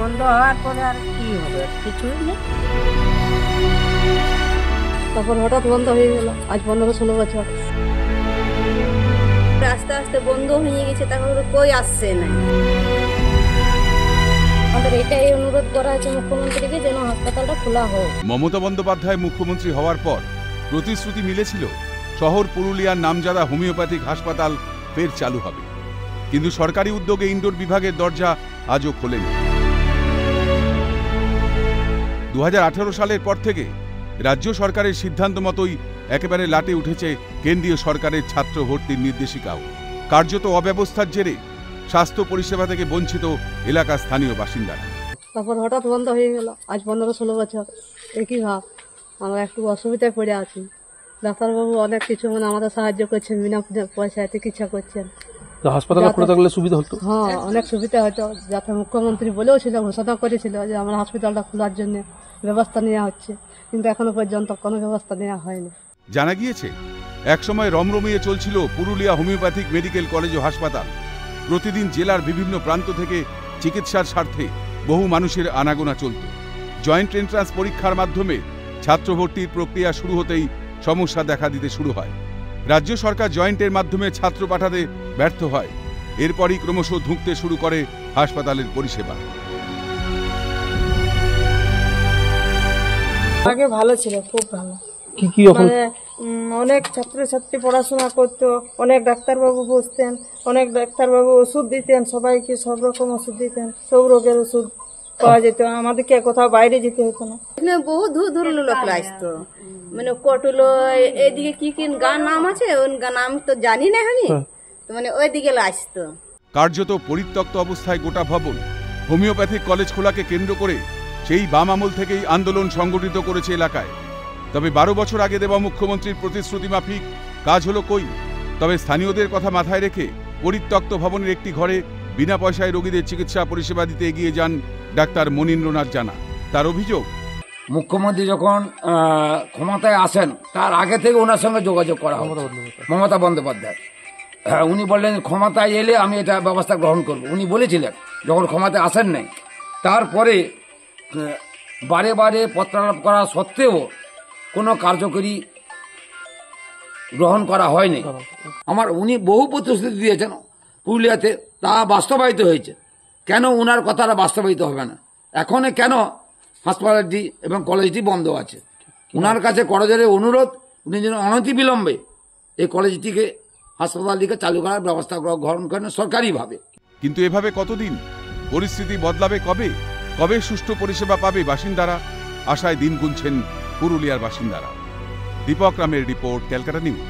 বন্ধ হওয়ার পরে আর কি হবে, কিছুই নেই। তারপর হঠাৎ বন্ধ হয়ে গেল, আজ 15-16 বছর। আস্তে আস্তে বন্ধ হয়ে গেছে, তারপরে কই আসছে না। আমাদের এটাই অনুরোধ করা হয়েছে মুখ্যমন্ত্রীকে যেন হাসপাতালটা খোলা হোক। মমতা বন্দ্যোপাধ্যায় মুখ্যমন্ত্রী হওয়ার পর প্রতিশ্রুতি মিলেছিল শহর পুরুলিয়ার নামজাদা হোমিওপ্যাথিক হাসপাতাল ফের চালু হবে, কিন্তু সরকারি উদ্যোগে ইনডোর বিভাগের দরজা আজও খোলেনি। 2018 সালের পর থেকে রাজ্য সরকারের সিদ্ধান্ত মতোই একেবারে লাটে উঠেছে কেন্দ্রীয় সরকারের ছাত্র ভর্তির নির্দেশিকাও। কার্যত অব্যবস্থার জেরে স্বাস্থ্য পরিষেবা থেকে বঞ্চিত এলাকার স্থানীয় বাসিন্দারা। তারপর হঠাৎ বন্ধ হয়ে গেল, আজ 15-16 বছর। একই ভাব, আমরা একটু অসুবিধায় পড়ে আছি। ডাক্তারবাবু অনেক কিছু আমাদের সাহায্য করছেন, বিনা পয়সায় চিকিৎসা করছেন। হাসপাতালে খোলা থাকলে সুবিধা হতো। হ্যাঁ, অনেক সুবিধা হতো। যাতে মুখ্যমন্ত্রী বলেও ছিল, ঘোষণা করেছিল যে আমরা হসপিটালটা খোলার জন্য ব্যবস্থা নেওয়া হচ্ছে, কিন্তু এখনো পর্যন্ত কোনো ব্যবস্থা নেওয়া হয়নি। জানা গিয়েছে একসময় রমরমিয়ে চলছিল পুরুলিয়া হোমিওপ্যাথিক মেডিকেল কলেজ ও হাসপাতাল। প্রতিদিন জেলার বিভিন্ন প্রান্ত থেকে চিকিৎসার স্বার্থে বহু মানুষের আনাগোনা চলত। জয়েন্ট এন্ট্রান্স পরীক্ষার মাধ্যমে ছাত্র ভর্তির প্রক্রিয়া শুরু হতেই সমস্যা দেখা দিতে শুরু হয়। রাজ্য সরকার জয়েন্টের মাধ্যমে ছাত্র পাঠাতে ব্যর্থ হয়। এরপরই ক্রমশ ধুঁকতে শুরু করে হাসপাতালের পরিষেবা। আগে ভালো ছিল, খুব ভালো। কি মানে অনেক ছাত্রছাত্রী পড়াশোনা করতো, অনেক ডাক্তারবাবু বসতেন, অনেক ডাক্তারবাবু ওষুধ দিতেন, সবাইকে সব রকম ওষুধ দিতেন, সব রোগের ওষুধ পাওয়া যেত। আমাদেরকে কোথাও বাইরে যেতে হতো না। এখানে বহু দূর দূর লোক আসতো, মানে কটুলো এইদিকে কি কি গান নাম আছে, ওই নাম তো জানি না আমি, মানে ওইদিকে আসতো। কার্যত পরিত্যক্ত অবস্থায় গোটা ভবন। হোমিওপ্যাথিক কলেজ খোলাকে কেন্দ্র করে সেই বাম আমল থেকেই আন্দোলন সংগঠিত করেছে এলাকায়। তবে 12 বছর আগে দেওয়া মুখ্যমন্ত্রীর প্রতিশ্রুতি মাফিক কাজ হলো কই? তবে স্থানীয়দের কথা মাথায় রেখে পরিত্যক্ত ভবনের একটি ঘরে বিনা পয়সায় রোগীদের চিকিৎসা পরিষেবা দিতে এগিয়ে যান ডাক্তার মনীন্দ্রনাথ জানা। তার অভিযোগ, মুখ্যমন্ত্রী যখন ক্ষমতায় আসেন তার আগে থেকে ওনার সঙ্গে যোগাযোগ করা হয় মমতা বন্দ্যোপাধ্যায়। উনি বললেন ক্ষমতায় এলে আমি এটা ব্যবস্থা গ্রহণ করব, উনি বলেছিলেন যখন ক্ষমতায় আসেন নাই। তারপরে বারে বারে পত্রালাপ করা সত্ত্বেও কোনো কার্যকরী গ্রহণ করা হয়নি। উনি বহু প্রতিশ্রুতি দিয়েছেন পুরুলিয়াতে, তা বাস্তবায়িত হয়েছে। কেন ওনার কথাটা বাস্তবায়িত হবে না? এখন কেন হাসপাতালটি এবং কলেজটি বন্ধ আছে? ওনার কাছে করজোড়ে অনুরোধ, উনি যেন অনতিবিলম্বে এই কলেজটিকে হাসপাতালটিকে চালু করার ব্যবস্থা গ্রহণ করেন সরকারিভাবে। কিন্তু এভাবে কতদিন? পরিস্থিতি বদলাবে কবে? কবে সুষ্ঠু পরিষেবা পাবে বাসিন্দারা? আশায় দিন গুনছেন পুরুলিয়ার বাসিন্দারা। দীপক রামের রিপোর্ট, ক্যালকাটা নিউজ।